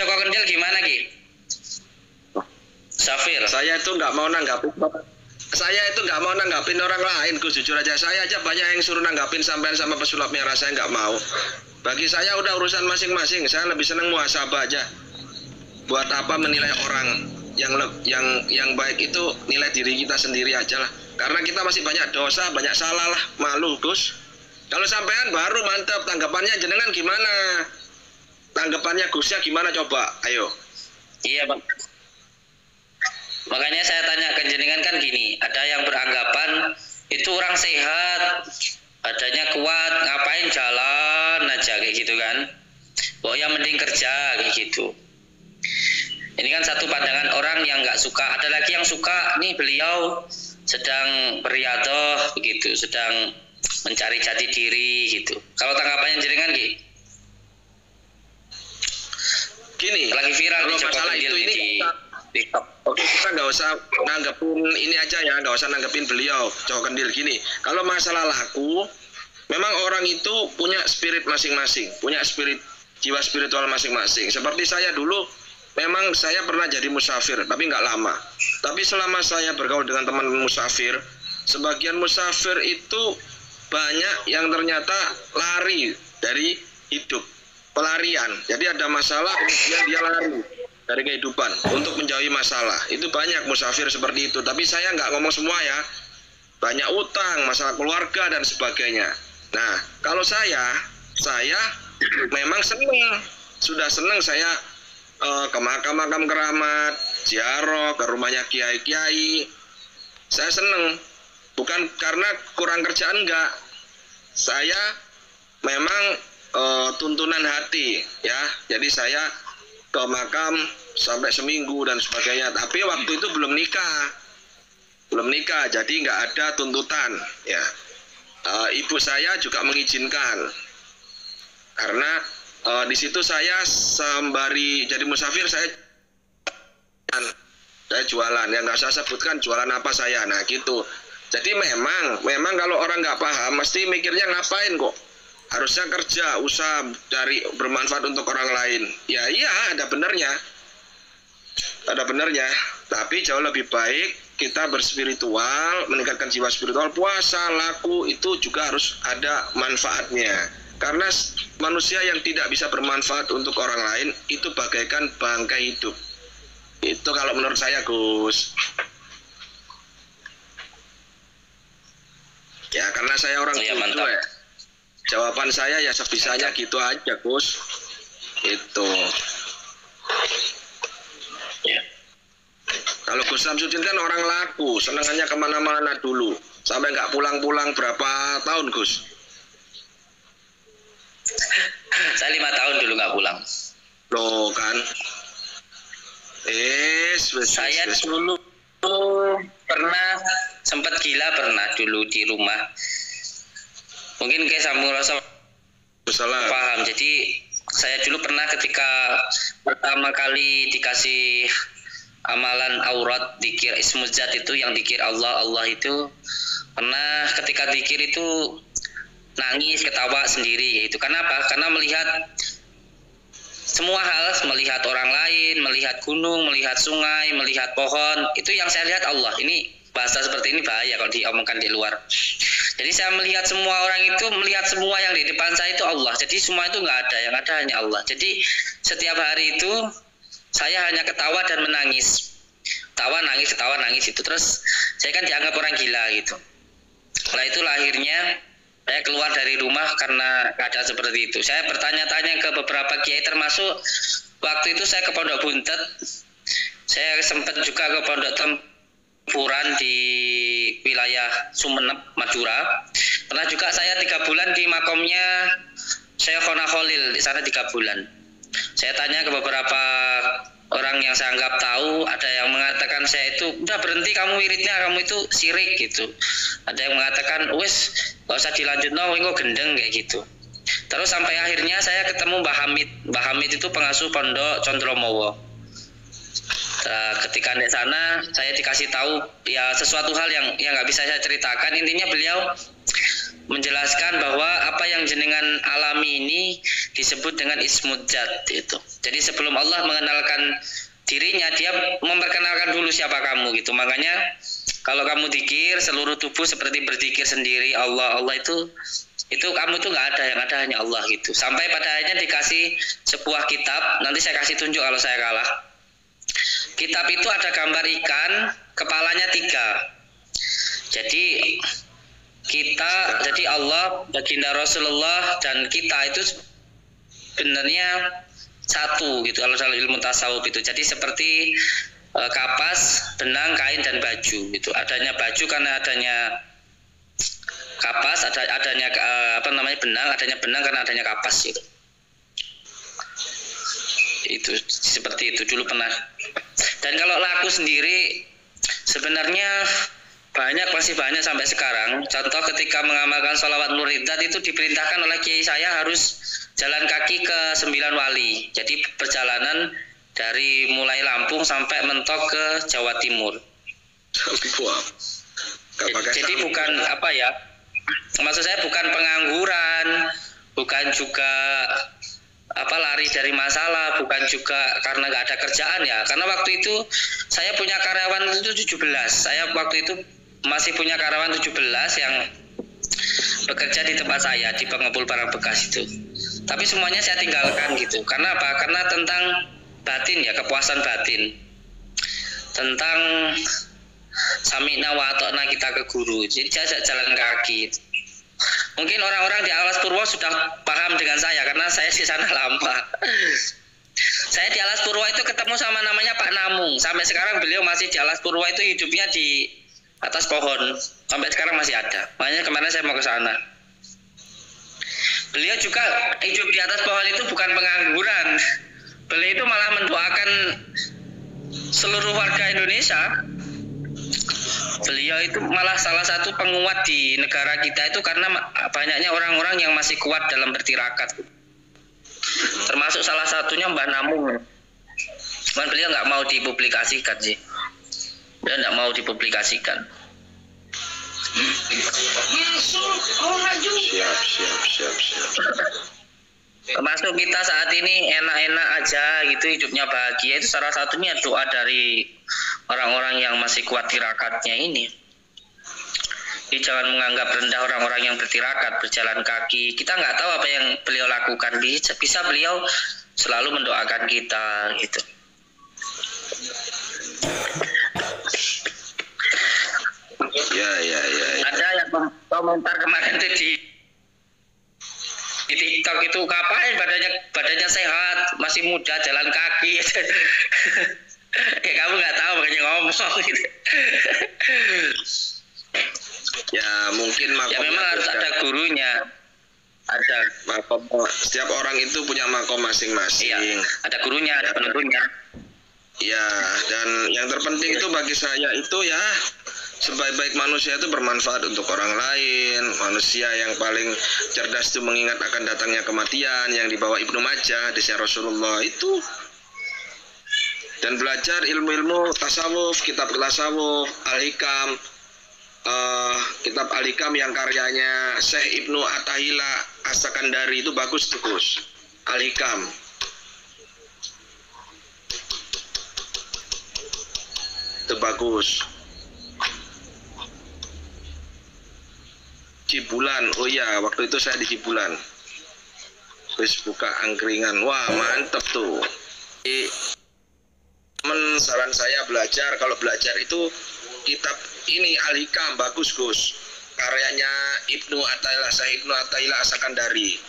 Joko Kendil gimana Ki? Safir. Saya itu nggak mau nanggapin orang lain, Gus, jujur aja. Saya aja banyak yang suruh nanggapin sampean sama pesulap merah, saya nggak mau. Bagi saya udah urusan masing-masing. Saya lebih seneng muhasabah aja. Buat apa menilai orang? Yang baik itu nilai diri kita sendiri aja lah. Karena kita masih banyak dosa, banyak salah lah, malu, Gus. Kalau sampean baru mantap, tanggapannya jenengan gimana? Tanggapannya Gusnya gimana coba? Ayo. Iya Bang. Makanya saya tanya ke jenengan kan gini, ada yang beranggapan itu orang sehat, badannya kuat, ngapain jalan aja kayak gitu kan? Pokoknya mending kerja kayak gitu. Ini kan satu pandangan orang yang nggak suka. Ada lagi yang suka, nih beliau sedang beriadah begitu, sedang mencari jati diri gitu. Kalau tanggapannya jenengan gini, lagi viral kalau di masalah itu ini TikTok. Oke, kita nggak usah nanggepin ini aja ya, nggak usah nanggepin beliau Joko Kendil gini. Kalau masalah laku, memang orang itu punya spirit masing-masing, punya jiwa spiritual masing-masing. Seperti saya dulu, memang saya pernah jadi musafir, tapi nggak lama. Tapi selama saya bergaul dengan teman musafir, sebagian musafir itu banyak yang ternyata lari dari hidup, pelarian. Jadi ada masalah, kemudian dia lari dari kehidupan untuk menjauhi masalah. Itu banyak musafir seperti itu. Tapi saya nggak ngomong semua ya. Banyak utang, masalah keluarga dan sebagainya. Nah, kalau saya memang seneng. Sudah seneng saya ke makam-makam keramat, ziarah ke rumahnya kiai-kiai. Saya seneng. Bukan karena kurang kerjaan, enggak. Saya memang tuntunan hati ya. Jadi saya ke makam sampai seminggu dan sebagainya. Tapi waktu itu belum nikah, jadi nggak ada tuntutan ya. Ibu saya juga mengizinkan karena di situ saya sembari jadi musafir saya jualan, yang nggak saya sebutkan jualan apa saya. Nah gitu. Jadi memang kalau orang nggak paham mesti mikirnya ngapain kok. Harusnya kerja, usaha, dari bermanfaat untuk orang lain. Ya iya, ada benernya. Tapi jauh lebih baik kita berspiritual, meningkatkan jiwa spiritual. Puasa, laku itu juga harus ada manfaatnya. Karena manusia yang tidak bisa bermanfaat untuk orang lain itu bagaikan bangkai hidup. Itu kalau menurut saya, Gus. Ya karena saya orang tua ya. Jawaban saya ya sebisanya gitu aja, Gus. Itu. Ya. Kalau Gus Samsudin kan orang laku, senengannya kemana-mana dulu, sampai nggak pulang-pulang berapa tahun, Gus? Saya 5 tahun dulu nggak pulang. Loh kan? Saya dulu pernah sempat gila dulu di rumah. Mungkin kayak Samuel rasa paham. Jadi saya dulu pernah ketika pertama kali dikasih amalan aurat dikir ismuzat itu yang dikir Allah itu pernah ketika dikir itu nangis ketawa sendiri gitu. Kenapa? Karena melihat semua hal, melihat orang lain, melihat gunung, melihat sungai, melihat pohon, itu yang saya lihat Allah. Ini bahasa seperti ini bahaya kalau diomongkan di luar. Jadi saya melihat semua orang itu, melihat semua yang di depan saya itu Allah. Jadi semua itu nggak ada, yang ada hanya Allah. Jadi setiap hari itu saya hanya ketawa dan menangis. Ketawa nangis itu. Terus saya kan dianggap orang gila gitu. Setelah itu akhirnya saya keluar dari rumah karena keadaan seperti itu. Saya bertanya-tanya ke beberapa kiai, termasuk waktu itu saya ke Pondok Buntet. Saya sempat juga ke Pondok Tempuran di wilayah Sumeneb, Madura. Pernah juga saya 3 bulan di makomnya Syekhona Khalil, di sana 3 bulan. Saya tanya ke beberapa orang yang saya anggap tahu, ada yang mengatakan saya itu udah berhenti kamu wiridnya, kamu itu syirik gitu. Ada yang mengatakan wes gak usah dilanjut, no kok gendeng kayak gitu. Terus sampai akhirnya saya ketemu Mbah Hamid. Mbah Hamid itu pengasuh Pondok Condromowo. Ketika di sana saya dikasih tahu ya sesuatu hal yang nggak bisa saya ceritakan. Intinya beliau menjelaskan bahwa apa yang jenengan alami ini disebut dengan ismujat itu. Jadi sebelum Allah mengenalkan dirinya, dia memperkenalkan dulu siapa kamu gitu. Makanya kalau kamu zikir, seluruh tubuh seperti berzikir sendiri, Allah itu kamu tuh nggak ada, yang ada hanya Allah gitu. Sampai pada akhirnya dikasih sebuah kitab, nanti saya kasih tunjuk kalau saya kalah. Kitab itu ada gambar ikan, kepalanya 3. Jadi Allah, baginda Rasulullah dan kita itu sebenarnya satu gitu kalau dalam ilmu tasawuf itu. Jadi seperti kapas, benang, kain dan baju gitu. Adanya baju karena adanya kapas, adanya benang, adanya benang karena adanya kapas gitu. Itu seperti itu dulu pernah. Dan kalau laku sendiri sebenarnya masih banyak sampai sekarang. Contoh ketika mengamalkan sholawat Nuridat itu diperintahkan oleh kiai saya harus jalan kaki ke 9 wali. Jadi perjalanan dari mulai Lampung sampai mentok ke Jawa Timur. Jadi bukan maksud saya bukan pengangguran, bukan juga lari dari masalah, bukan juga karena nggak ada kerjaan ya. Karena waktu itu saya punya karyawan itu 17. Saya waktu itu masih punya karyawan 17 yang bekerja di tempat saya di pengepul barang bekas itu. Tapi semuanya saya tinggalkan gitu. Karena apa? Karena tentang batin ya, kepuasan batin. Tentang sami'na wa ata'na kita ke guru. Jadi saya jalan kaki. Mungkin orang-orang di Alas Purwo sudah paham dengan saya karena saya di sana lama. Saya di Alas Purwo itu ketemu sama namanya Pak Namung. Sampai sekarang beliau masih di Alas Purwo itu hidupnya di atas pohon. Sampai sekarang masih ada. Makanya kemarin saya mau ke sana. Beliau juga hidup di atas pohon itu bukan pengangguran. Beliau itu malah mendoakan seluruh warga Indonesia. Beliau itu malah salah satu penguat di negara kita itu karena banyaknya orang-orang yang masih kuat dalam bertirakat. Termasuk salah satunya Mbah Namung. Cuman beliau nggak mau dipublikasikan sih. Beliau nggak mau dipublikasikan. Siap. Termasuk kita saat ini enak-enak aja gitu, hidupnya bahagia, itu salah satunya doa dari orang-orang yang masih kuat tirakatnya ini. Jadi jangan menganggap rendah orang-orang yang bertirakat, berjalan kaki. Kita nggak tahu apa yang beliau lakukan, bisa beliau selalu mendoakan kita gitu. Ya. Ada yang komentar kemarin itu di TikTok itu, kapan badannya sehat, masih muda, jalan kaki. Ya kamu nggak tahu makanya ngomong gitu. Ya mungkin ya memang harus ada gurunya. Ada makom, setiap orang itu punya makom masing-masing. Iya, ada gurunya, ada penuturnya. Ya, dan yang terpenting itu bagi saya itu ya, sebaik-baik manusia itu bermanfaat untuk orang lain. Manusia yang paling cerdas itu mengingat akan datangnya kematian, yang dibawa Ibnu Majah di Rasulullah itu. Dan belajar ilmu-ilmu tasawuf, kitab tasawuf, Al-Hikam, kitab Al-Hikam yang karyanya Syekh Ibnu Athaillah As-Sakandari itu bagus tuh Gus. Al-Hikam itu bagus. Cibulan, oh iya waktu itu saya di Cibulan terus buka angkringan, wah mantep tuh. Saran saya kalau belajar itu kitab ini Al-Hikam bagus Gus, karyanya Ibnu Athaillah, Syekh Ibnu Athaillah As-Sakandari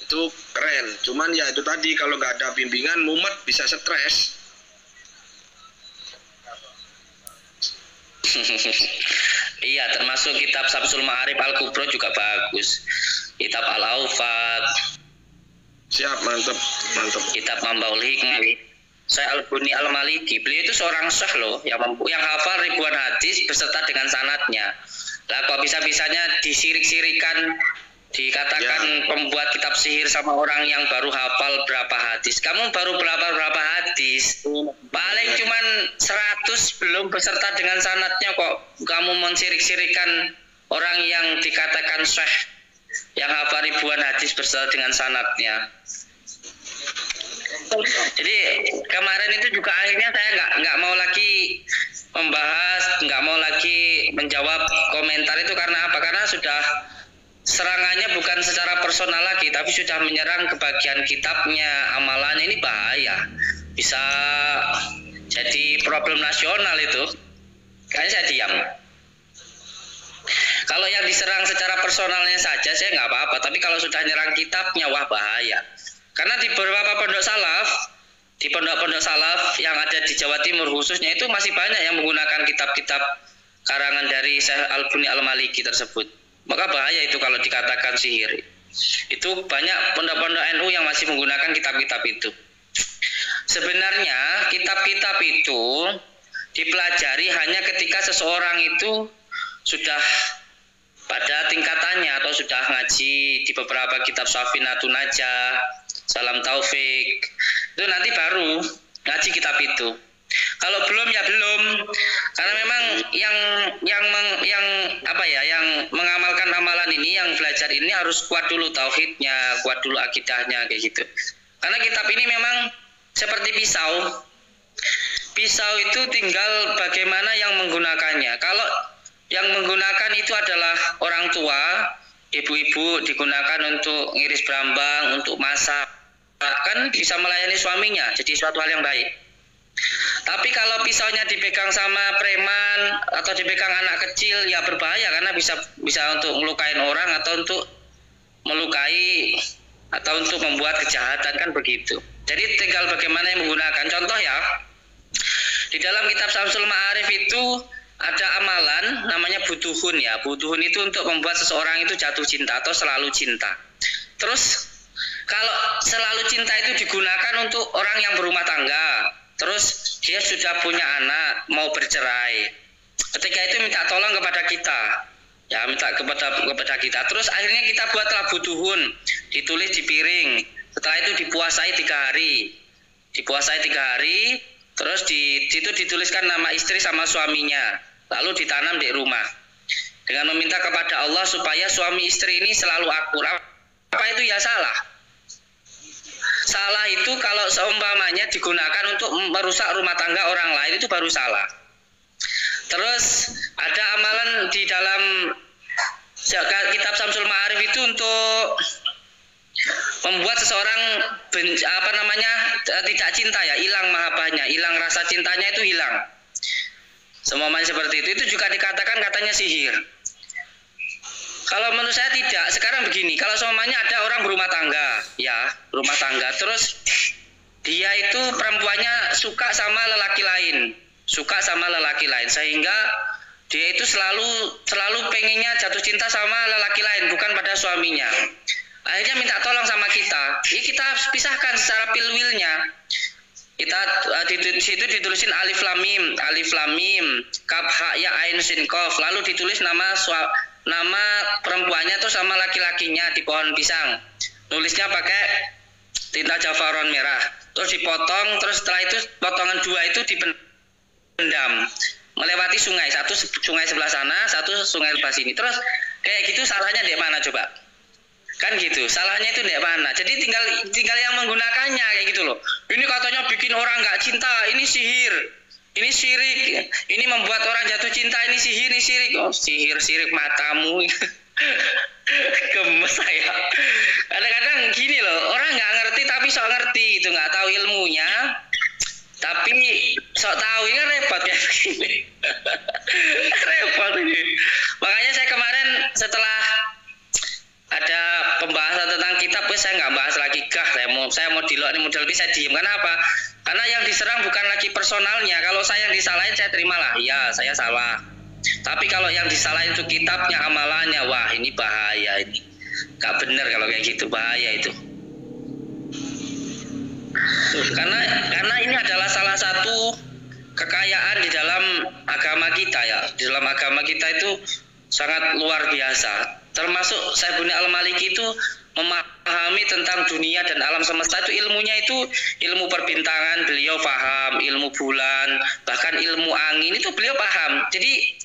itu keren. Cuman ya itu tadi, kalau nggak ada bimbingan mumet, bisa stres. Iya, termasuk kitab Samsul Ma'arif Al-Kubro juga bagus. Kitab Al-Aufat. Siap, mantep. Kitab Mambaul Hikmah. Saya Al-Buni Al-Maliki. Beliau itu seorang syekh loh, yang hafal ribuan hadis beserta dengan sanadnya. Lah kok bisa-bisanya disirik-sirikan, dikatakan pembuat kitab sihir sama orang yang baru hafal berapa hadis. Kamu baru berapa hadis? Paling cuman 100 belum beserta dengan sanadnya kok kamu mensirik-sirikan orang yang dikatakan syekh yang hafal ribuan hadis beserta dengan sanadnya. Jadi kemarin itu juga akhirnya saya nggak mau lagi membahas, nggak mau lagi menjawab komentar itu karena apa? Karena sudah serangannya bukan secara personal lagi, tapi sudah menyerang ke bagian kitabnya, amalannya. Ini bahaya, bisa jadi problem nasional itu. Kayaknya saya diam. Kalau yang diserang secara personalnya saja saya nggak apa-apa, tapi kalau sudah nyerang kitabnya, wah bahaya. Karena di beberapa pondok salaf, di pondok-pondok salaf yang ada di Jawa Timur khususnya itu masih banyak yang menggunakan kitab-kitab karangan dari Syekh Al-Buni Al-Maliki tersebut. Maka bahaya itu kalau dikatakan sihir. Itu banyak pondok-pondok NU yang masih menggunakan kitab-kitab itu. Sebenarnya kitab-kitab itu dipelajari hanya ketika seseorang itu sudah pada tingkatannya atau sudah ngaji di beberapa kitab Safinatun Najah, Salam Taufik, itu nanti baru ngaji kitab itu. Kalau belum ya belum, karena memang yang mengamalkan amalan ini, yang belajar ini harus kuat dulu tauhidnya, kuat dulu akidahnya kayak gitu. Karena kitab ini memang seperti pisau. Pisau itu tinggal bagaimana yang menggunakannya. Kalau yang menggunakan itu adalah orang tua, ibu-ibu, digunakan untuk ngiris berambang, untuk masak, kan bisa melayani suaminya, jadi suatu hal yang baik. Tapi kalau pisaunya dipegang sama preman atau dipegang anak kecil, ya berbahaya karena bisa untuk melukai orang atau untuk melukai atau untuk membuat kejahatan, kan begitu. Jadi tinggal bagaimana yang menggunakan. Contoh ya, di dalam kitab Syamsul Ma'arif itu ada amalan namanya butuhun ya. Butuhun itu untuk membuat seseorang itu jatuh cinta atau selalu cinta. Terus kalau selalu cinta itu digunakan untuk orang yang berumah tangga, terus dia sudah punya anak, mau bercerai. Ketika itu minta tolong kepada kita. Ya, minta kepada kita. Terus akhirnya kita buatlah butuhun, ditulis di piring. Setelah itu dipuasai 3 hari. Dipuasai 3 hari, terus di situ dituliskan nama istri sama suaminya. Lalu ditanam di rumah. Dengan meminta kepada Allah supaya suami istri ini selalu akur. Apa itu ya salah? Salah itu kalau seumpamanya digunakan untuk merusak rumah tangga orang lain, itu baru salah. Terus ada amalan di dalam kitab Syamsul Ma'arif itu untuk membuat seseorang tidak cinta ya, hilang mahabbahnya, hilang rasa cintanya, itu hilang. Semuanya seperti itu juga dikatakan katanya sihir. Kalau menurut saya tidak. Sekarang begini, kalau semuanya ada orang berumah tangga, ya, berumah tangga, terus dia itu perempuannya suka sama lelaki lain, sehingga dia itu selalu pengennya jatuh cinta sama lelaki lain, bukan pada suaminya. Akhirnya minta tolong sama kita. Kita pisahkan secara pilwilnya. Kita di situ ditulisin alif lam mim, kaf ha ya ain sin qaf, lalu ditulis nama perempuannya tuh sama laki-lakinya di pohon pisang. Nulisnya pakai tinta jafaron merah. Terus dipotong, terus setelah itu potongan 2 itu dipendam melewati sungai. Satu sungai sebelah sana, satu sungai sebelah sini. Terus kayak gitu, salahnya di mana coba? Kan gitu, salahnya itu di mana? Jadi tinggal yang menggunakannya kayak gitu loh. Ini katanya bikin orang nggak cinta, ini sihir, ini syirik, ini membuat orang jatuh cinta, ini sihir, ini syirik. Oh, sihir matamu. Gemes saya. Kadang-kadang gini loh, orang nggak ngerti tapi sok ngerti, itu nggak tahu ilmunya, tapi sok tahu, ini kan repot ya begini. Repot ini. Makanya saya kemarin setelah ada pembahasan tentang kitab, saya nggak bahas lagi saya mau dilok ini model ini, saya diem. Kenapa? Karena yang diserang bukan lagi personalnya. Kalau saya yang disalahin, saya terimalah, ya saya salah. Tapi kalau yang disalahin itu kitabnya, amalannya, wah ini bahaya, ini nggak benar kalau kayak gitu, bahaya itu. Karena ini adalah salah satu kekayaan di dalam agama kita ya. Di dalam agama kita itu sangat luar biasa. Termasuk Syekh Buni Al-Maliki itu memahami tentang dunia dan alam semesta, itu ilmunya itu ilmu perbintangan beliau paham, ilmu bulan, bahkan ilmu angin itu beliau paham. Jadi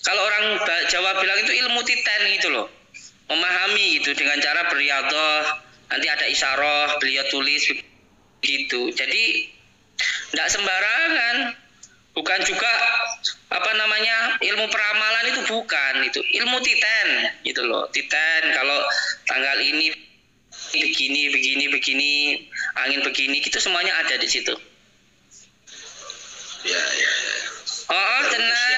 kalau orang Jawa bilang itu ilmu titen gitu loh, memahami gitu dengan cara beriadah, nanti ada isyarah, beliau tulis gitu. Jadi tidak sembarangan. Bukan juga apa namanya ilmu peramalan, itu bukan, itu ilmu titen gitu loh. Titen kalau tanggal ini begini, angin begini, itu semuanya ada di situ. Ya. Oh, tenang.